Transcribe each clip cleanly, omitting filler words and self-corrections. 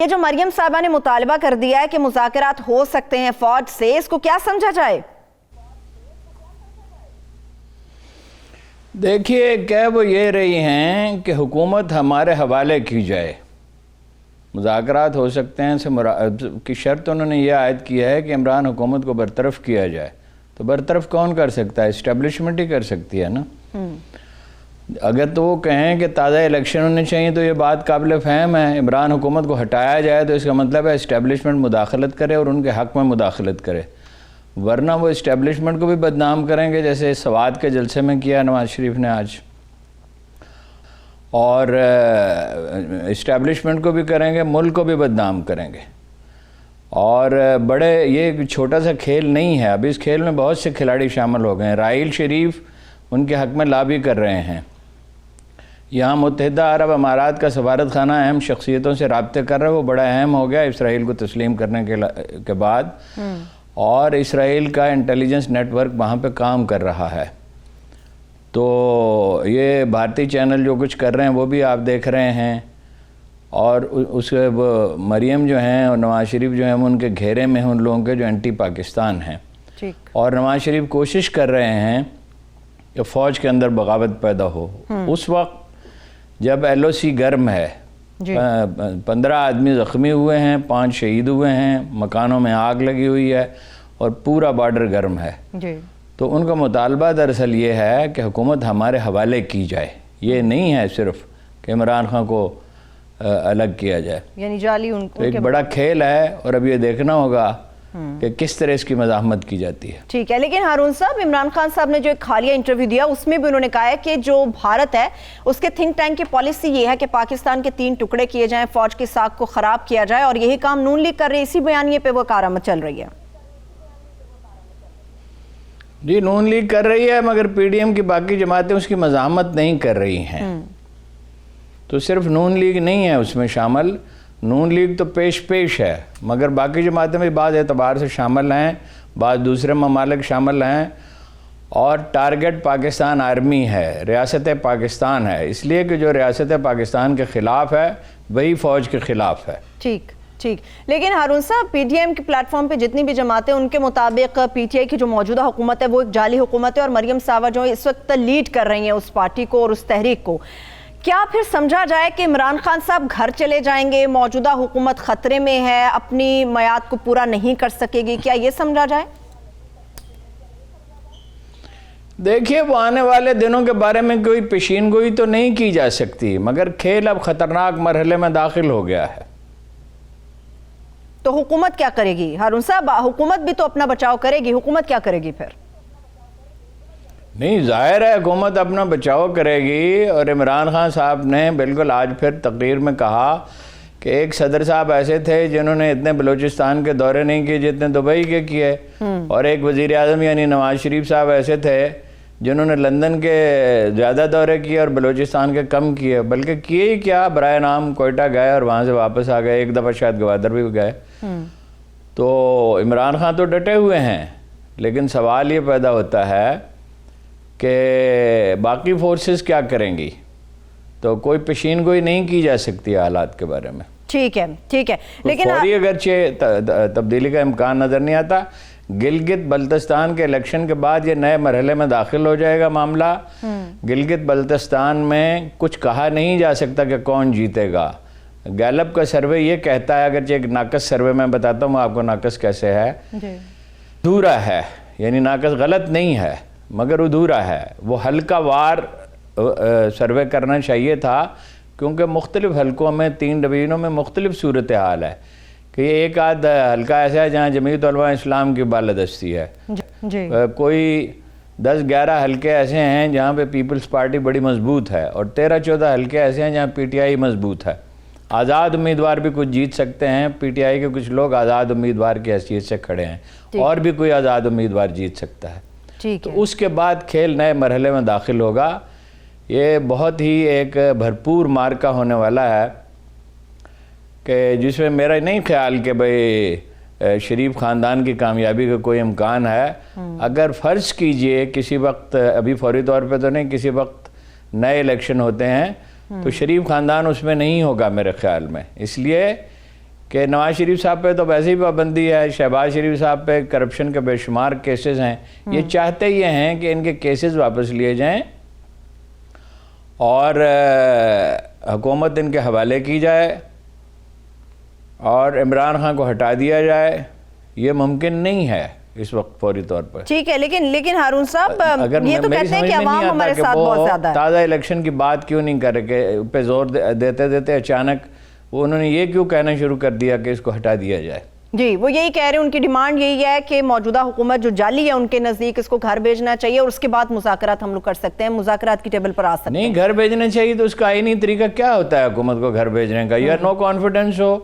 یہ جو مریم صاحبہ نے مطالبہ کر دیا ہے کہ مذاکرات ہو سکتے ہیں فوج سے، اس کو کیا سمجھا جائے؟ دیکھیے کہہ وہ یہ رہی ہیں کہ حکومت ہمارے حوالے کی جائے، مذاکرات ہو سکتے ہیں کی شرط انہوں نے یہ عائد کیا ہے کہ عمران حکومت کو برطرف کیا جائے۔ تو برطرف کون کر سکتا ہے؟ اسٹیبلشمنٹ ہی کر سکتی ہے نا۔ اگر تو وہ کہیں کہ تازہ الیکشن ہونے چاہیے تو یہ بات قابل فہم ہے، عمران حکومت کو ہٹایا جائے تو اس کا مطلب ہے اسٹیبلشمنٹ مداخلت کرے اور ان کے حق میں مداخلت کرے، ورنہ وہ اسٹیبلشمنٹ کو بھی بدنام کریں گے جیسے سوات کے جلسے میں کیا نواز شریف نے آج، اور اسٹیبلشمنٹ کو بھی کریں گے، ملک کو بھی بدنام کریں گے۔ اور بڑے یہ چھوٹا سا کھیل نہیں ہے، ابھی اس کھیل میں بہت سے کھلاڑی شامل ہو گئے ہیں۔ راحیل شریف ان کے حق میں لابی کر رہے ہیں، یہاں متحدہ عرب امارات کا سفارت خانہ اہم شخصیتوں سے رابطے کر رہا ہے، وہ بڑا اہم ہو گیا اسرائیل کو تسلیم کرنے کے بعد، اور اسرائیل کا انٹیلیجنس نیٹ ورک وہاں پہ کام کر رہا ہے۔ تو یہ بھارتی چینل جو کچھ کر رہے ہیں وہ بھی آپ دیکھ رہے ہیں، اور اس مریم جو ہیں اور نواز شریف جو ہیں ان کے گھیرے میں ہیں ان لوگوں کے جو اینٹی پاکستان ہیں، اور نواز شریف کوشش کر رہے ہیں کہ فوج کے اندر بغاوت پیدا ہو۔ اس وقت جب ایل او سی گرم ہے، 15 آدمی زخمی ہوئے ہیں، 5 شہید ہوئے ہیں، مکانوں میں آگ لگی ہوئی ہے اور پورا بارڈر گرم ہے، تو ان کا مطالبہ دراصل یہ ہے کہ حکومت ہمارے حوالے کی جائے، یہ نہیں ہے صرف کہ عمران خان کو الگ کیا جائے، یعنی جعلی ان کو ایک بڑا کھیل ہے اور اب یہ دیکھنا ہوگا کہ کس طرح اس کی مزاحمت کی جاتی ہے۔ ٹھیک ہے، لیکن ہارون صاحب، عمران خان صاحب نے جو ایک حالیہ انٹرویو دیا اس میں بھی انہوں نے کہا ہے کہ جو بھارت ہے اس کے تھنک ٹینک کی پالیسی یہ ہے کہ پاکستان کے 3 ٹکڑے کیے جائیں، فوج کی ساکھ کو خراب کیا جائے، اور یہی کام نون لیگ کر رہی ہے، اسی بیانیے پہ وہ کارآمد چل رہی ہے۔ جی نون لیگ کر رہی ہے، مگر پی ڈی ایم کی باقی جماعتیں اس کی مزاحمت نہیں کر رہی ہیں، تو صرف نون لیگ نہیں ہے اس میں شامل، نون لیگ تو پیش ہے، مگر باقی جماعتیں بھی بعض اعتبار سے شامل ہیں، بعض دوسرے ممالک شامل ہیں، اور ٹارگٹ پاکستان آرمی ہے، ریاست پاکستان ہے، اس لیے کہ جو ریاست پاکستان کے خلاف ہے وہی فوج کے خلاف ہے۔ ٹھیک، لیکن ہارون صاحب، پی ٹی ایم کے پلیٹ فارم پہ جتنی بھی جماعتیں ان کے مطابق پی ٹی آئی کی جو موجودہ حکومت ہے وہ ایک جعلی حکومت ہے، اور مریم صاحبہ جو اس وقت لیڈ کر رہی ہیں اس پارٹی کو اور اس تحریک کو، کیا پھر سمجھا جائے کہ عمران خان صاحب گھر چلے جائیں گے، موجودہ حکومت خطرے میں ہے، اپنی میعاد کو پورا نہیں کر سکے گی، کیا یہ سمجھا جائے؟ دیکھیے وہ آنے والے دنوں کے بارے میں کوئی پیشین گوئی تو نہیں کی جا سکتی، مگر کھیل اب خطرناک مرحلے میں داخل ہو گیا ہے۔ تو حکومت کیا کرے گی ہارون صاحب؟ حکومت بھی تو اپنا بچاؤ کرے گی، حکومت کیا کرے گی پھر؟ نہیں، ظاہر ہے حکومت اپنا بچاؤ کرے گی، اور عمران خان صاحب نے بالکل آج پھر تقریر میں کہا کہ ایک صدر صاحب ایسے تھے جنہوں نے اتنے بلوچستان کے دورے نہیں کیے جتنے دبئی کے کیے، اور ایک وزیر اعظم یعنی نواز شریف صاحب ایسے تھے جنہوں نے لندن کے زیادہ دورے کیے اور بلوچستان کے کم کیے، بلکہ کیے ہی کیا، برائے نام کوئٹہ گئے اور وہاں سے واپس آ گئے، ایک دفعہ شاید گوادر بھی گئے۔ تو عمران خان تو ڈٹے ہوئے ہیں، لیکن سوال یہ پیدا ہوتا ہے کہ باقی فورسز کیا کریں گی، تو کوئی پیشین گوئی نہیں کی جا سکتی حالات کے بارے میں۔ ٹھیک ہے، لیکن فوری اگرچہ تبدیلی کا امکان نظر نہیں آتا، گلگت بلتستان کے الیکشن کے بعد یہ نئے مرحلے میں داخل ہو جائے گا معاملہ۔ گلگت بلتستان میں کچھ کہا نہیں جا سکتا کہ کون جیتے گا۔ گیلپ کا سروے یہ کہتا ہے، اگرچہ ایک ناقص سروے میں بتاتا ہوں آپ کو ناقص کیسے ہے، ادھورا ہے، یعنی ناقص غلط نہیں ہے مگر ادھورا ہے، وہ حلقہ وار سروے کرنا چاہیے تھا، کیونکہ مختلف حلقوں میں 3 ڈویژنوں میں مختلف صورتحال ہے، کہ یہ ایک آدھ حلقہ ایسا ہے جہاں جمعیت علماء اسلام کی بالادستی ہے، کوئی 10-11 حلقے ایسے ہیں جہاں پہ پیپلز پارٹی بڑی مضبوط ہے، اور 13-14 حلقے ایسے ہیں جہاں پی ٹی آئی مضبوط ہے۔ آزاد امیدوار بھی کچھ جیت سکتے ہیں، پی ٹی آئی کے کچھ لوگ آزاد امیدوار کی حیثیت سے کھڑے ہیں، اور بھی کوئی آزاد امیدوار جیت سکتا ہے۔ تو اس کے بعد کھیل نئے مرحلے میں داخل ہوگا، یہ بہت ہی ایک بھرپور مارکہ ہونے والا ہے، کہ جس میں میرا نہیں خیال کہ بھئی شریف خاندان کی کامیابی کا کوئی امکان ہے۔ اگر فرض کیجئے کسی وقت، ابھی فوری طور پہ تو نہیں، کسی وقت نئے الیکشن ہوتے ہیں تو شریف خاندان اس میں نہیں ہوگا میرے خیال میں، اس لیے کہ نواز شریف صاحب پہ تو ویسے ہی پابندی ہے, شہباز شریف صاحب پہ کرپشن کے بے شمار کیسز ہیں, یہ چاہتے یہ ہیں کہ ان کے کیسز واپس لیے جائیں اور حکومت ان کے حوالے کی جائے اور عمران خان کو ہٹا دیا جائے. یہ ممکن نہیں ہے اس وقت فوری طور پر. ٹھیک ہے, لیکن ہارون صاحب یہ تو کہتے ہیں کہ عوام ہمارے ساتھ بہت زیادہ ہے. تازہ الیکشن کی بات کیوں نہیں کر رہے پہ زور دیتے اچانک وہ انہوں نے یہ کیوں کہنا شروع کر دیا کہ اس کو ہٹا دیا جائے؟ جی وہ یہی کہہ رہے ہیں, ان کی ڈیمانڈ یہی ہے کہ موجودہ حکومت جو جعلی ہے ان کے نزدیک اس کو گھر بھیجنا چاہیے اور اس کے بعد مذاکرات ہم لوگ کر سکتے ہیں, مذاکرات کی ٹیبل پر آ سکتے ہیں. نہیں, گھر بھیجنا چاہیے تو اس کا آئینی طریقہ کیا ہوتا ہے حکومت کو گھر بھیجنے کا؟ یا نو کانفیڈنس ہو,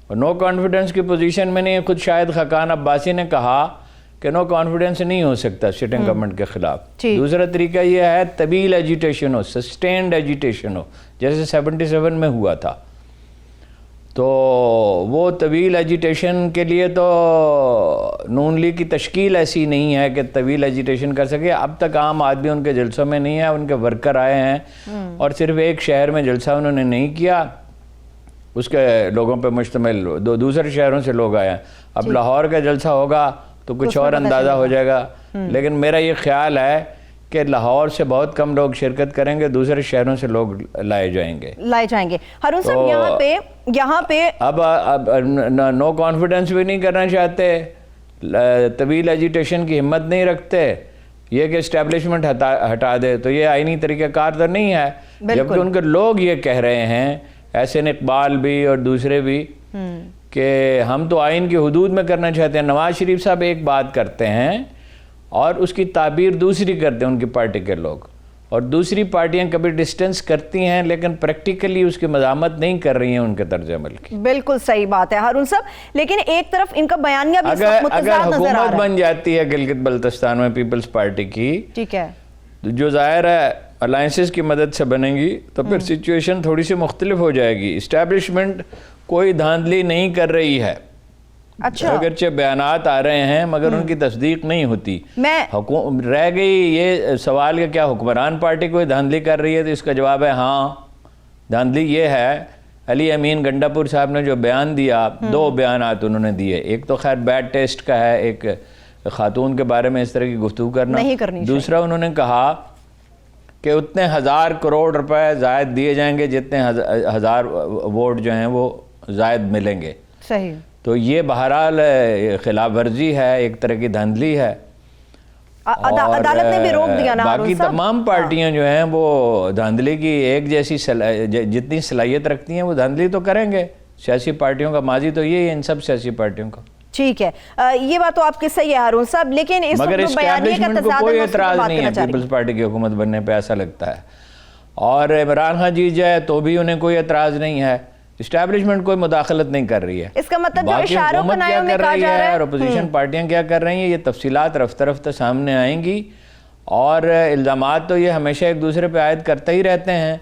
اور نو کانفیڈنس کی پوزیشن میں نہیں. خود شاہد خاقان عباسی نے کہا کہ نو کانفیڈنس نہیں ہو سکتا سٹنگ گورنمنٹ کے خلاف. دوسرا طریقہ یہ ہے طویل ایجیٹیشن ہو, سسٹینڈ ایجیٹیشن ہو, جیسے 77 میں ہوا تھا. تو وہ طویل ایجیٹیشن کے لیے تو نون لیگ کی تشکیل ایسی نہیں ہے کہ طویل ایجیٹیشن کر سکے. اب تک عام آدمی ان کے جلسوں میں نہیں ہے, ان کے ورکر آئے ہیں اور صرف ایک شہر میں جلسہ انہوں نے نہیں کیا, اس کے لوگوں پہ مشتمل دوسرے شہروں سے لوگ آئے ہیں. اب لاہور کا جلسہ ہوگا تو کچھ اور اندازہ ہو جائے گا, لیکن میرا یہ خیال ہے کہ لاہور سے بہت کم لوگ شرکت کریں گے, دوسرے شہروں سے لوگ لائے جائیں گے. ہارون صاحب یہاں پہ اب نو کانفیڈنس بھی نہیں کرنا چاہتے, طویل ایجیٹیشن کی ہمت نہیں رکھتے, یہ کہ اسٹیبلشمنٹ ہٹا دے, تو یہ آئینی طریقہ کار تو نہیں ہے. جبکہ ان کے لوگ یہ کہہ رہے ہیں, احسن اقبال بھی اور دوسرے بھی, کہ ہم تو آئین کی حدود میں کرنا چاہتے ہیں. نواز شریف صاحب ایک بات کرتے ہیں اور اس کی تعبیر دوسری کرتے ہیں ان کی پارٹی کے لوگ, اور دوسری پارٹیاں کبھی ڈسٹنس کرتی ہیں لیکن پریکٹیکلی اس کی مزاحمت نہیں کر رہی ہیں ان کے طرز عمل کی. بالکل صحیح بات ہے ہارون صاحب, لیکن ایک طرف ان کا بیانیہ بھی اگر حکومت بن جاتی ہے گلگت بلتستان میں پیپلز پارٹی کی, ٹھیک ہے, جو ظاہر ہے الائنسز کی مدد سے بنے گی, تو پھر سچویشن تھوڑی سی مختلف ہو جائے گی. اسٹیبلشمنٹ کوئی دھاندلی نہیں کر رہی ہے, اگرچہ بیانات آ رہے ہیں مگر ان کی تصدیق نہیں ہوتی. رہ گئی یہ سوال کہ کیا حکمران پارٹی کوئی دھاندلی کر رہی ہے, تو اس کا جواب ہے ہاں, دھاندلی یہ ہے. علی امین گنڈا پور صاحب نے جو بیان دیا, 2 بیانات انہوں نے دیے, ایک تو خیر بیڈ ٹیسٹ کا ہے, ایک خاتون کے بارے میں اس طرح کی گفتگو کرنا, دوسرا انہوں نے کہا کہ اتنے 1000 کروڑ روپے زائد دیے جائیں گے جتنے 1000 ووٹ جو ہیں وہ زائد ملیں گے. صحیح. تو یہ بہرحال خلاف ورزی ہے, ایک طرح کی دھاندلی ہے. عدالت نے بھی روک دیا نا. باقی تمام پارٹیاں جو ہیں وہ دھاندلی کی ایک جیسی جتنی صلاحیت رکھتی ہیں وہ دھاندلی تو کریں گے. سیاسی پارٹیوں کا ماضی تو یہ ہے, ان سب سیاسی پارٹیوں کا. ٹھیک ہے, یہ بات تو آپ کی صحیح ہے ہارون صاحب, لیکن اس مگر اسٹیبلشمنٹ کو کوئی اعتراض نہیں ہے پیپلز پارٹی کی حکومت بننے پہ, ایسا لگتا ہے. اور عمران خان جیت جائے تو بھی انہیں کوئی اعتراض نہیں ہے, اسٹیبلشمنٹ کوئی مداخلت نہیں کر رہی ہے. اس کا مطلب جو باقی حکومت کیا کر رہی ہے اور اپوزیشن پارٹیاں کیا کر رہی ہیں, یہ تفصیلات رفتہ رفتہ سامنے آئیں گی, اور الزامات تو یہ ہمیشہ ایک دوسرے پہ عائد کرتے ہی رہتے ہیں.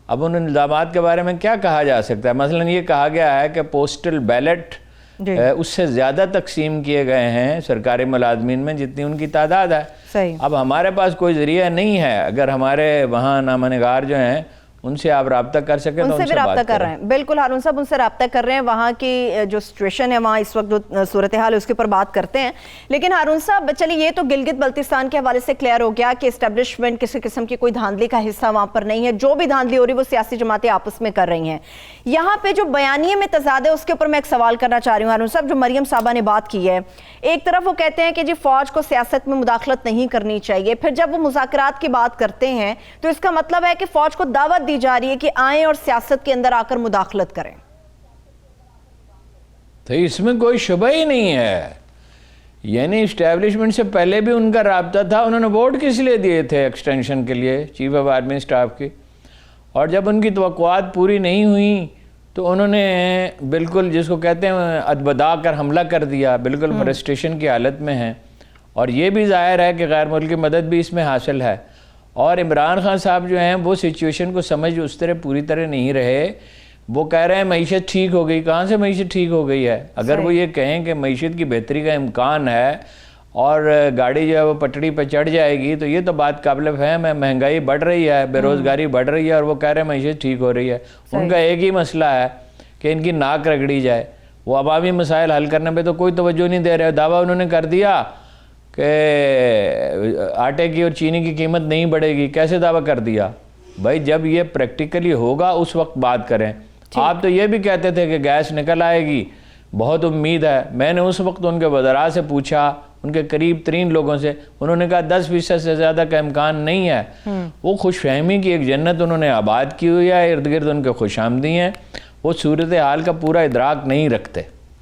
اب ان الزامات کے بارے میں کیا کہا جا سکتا ہے؟ مثلا یہ کہا گیا ہے کہ پوسٹل بیلٹ اس سے زیادہ تقسیم کیے گئے ہیں سرکاری ملازمین میں جتنی ان کی تعداد ہے. اب ہمارے پاس کوئی ذریعہ نہیں ہے, اگر ہمارے وہاں نامہ نگار جو ہیں ان سے آپ رابطہ کر سکیں تو ان سے بھی رابطہ کر رہے ہیں. بالکل ہارون صاحب, ان سے رابطہ کر رہے ہیں, وہاں کی جو سچویشن ہے وہاں اس وقت جو صورتحال ہے اس کے اوپر بات کرتے ہیں. لیکن ہارون صاحب چلیے یہ تو گلگت بلتستان کے حوالے سے کلیئر ہو گیا کہ اسٹیبلشمنٹ کسی قسم کی کوئی دھاندلی کا حصہ وہاں پر نہیں ہے, جو بھی دھاندلی ہو رہی ہے وہ سیاسی جماعتیں آپس میں کر رہی ہیں. یہاں پہ جو بیانیے میں تضاد ہے اس کے اوپر میں ایک سوال کرنا چاہ رہی ہوں ہارون صاحب. جو مریم صاحبہ نے بات کی ہے, ایک طرف وہ کہتے ہیں کہ جی فوج کو سیاست میں مداخلت نہیں کرنی چاہیے, پھر جب وہ مذاکرات کی بات کرتے ہیں تو اس کا مطلب ہے کہ فوج کو دعوت دی جا رہی ہے کہ آئیں اور سیاست کے اندر آ کر مداخلت کریں. تو اس میں کوئی شبہ ہی نہیں ہے. یعنی اسٹیبلشمنٹ سے پہلے بھی ان کا رابطہ تھا, انہوں نے ووٹ کس لیے دیے تھے ایکسٹینشن کے لیے چیف آف آرمی اسٹاف کی, اور جب ان کی توقعات پوری نہیں ہوئیں تو انہوں نے بالکل جس کو کہتے ہیں ادبدا کر حملہ کر دیا, بالکل فرسٹریشن کی حالت میں ہیں. اور یہ بھی ظاہر ہے کہ غیر ملکی مدد بھی اس میں حاصل ہے. اور عمران خان صاحب جو ہیں وہ سچویشن کو سمجھ اس طرح پوری طرح نہیں رہے. وہ کہہ رہے ہیں معیشت ٹھیک ہو گئی, کہاں سے معیشت ٹھیک ہو گئی ہے؟ اگر وہ یہ کہیں کہ معیشت کی بہتری کا امکان ہے اور گاڑی جو ہے وہ پٹڑی پہ چڑھ جائے گی تو یہ تو بات قابل فہم ہے. مہنگائی بڑھ رہی ہے, بے روزگاری بڑھ رہی ہے, اور وہ کہہ رہے ہیں معیشت ٹھیک ہو رہی ہے. ان کا ایک ہی مسئلہ ہے کہ ان کی ناک رگڑی جائے. وہ عوامی مسائل حل کرنے پہ تو کوئی توجہ نہیں دے رہے. دعویٰ انہوں نے کر دیا کہ آٹے کی اور چینی کی قیمت نہیں بڑھے گی. کیسے دعویٰ کر دیا؟ بھائی جب یہ پریکٹیکلی ہوگا اس وقت بات کریں. آپ تو یہ بھی کہتے تھے کہ گیس نکل آئے گی, بہت امید ہے. میں نے اس وقت ان کے وزراء سے پوچھا, ان کے قریب ترین لوگوں سے, انہوں نے کہا 10% سے زیادہ کا امکان نہیں ہے. وہ خوش فہمی کی ایک جنت انہوں نے آباد کی ہوئی ہے, ارد گرد ان کے خوش آمدی ہیں, وہ صورتحال کا پورا ادراک نہیں رکھتے.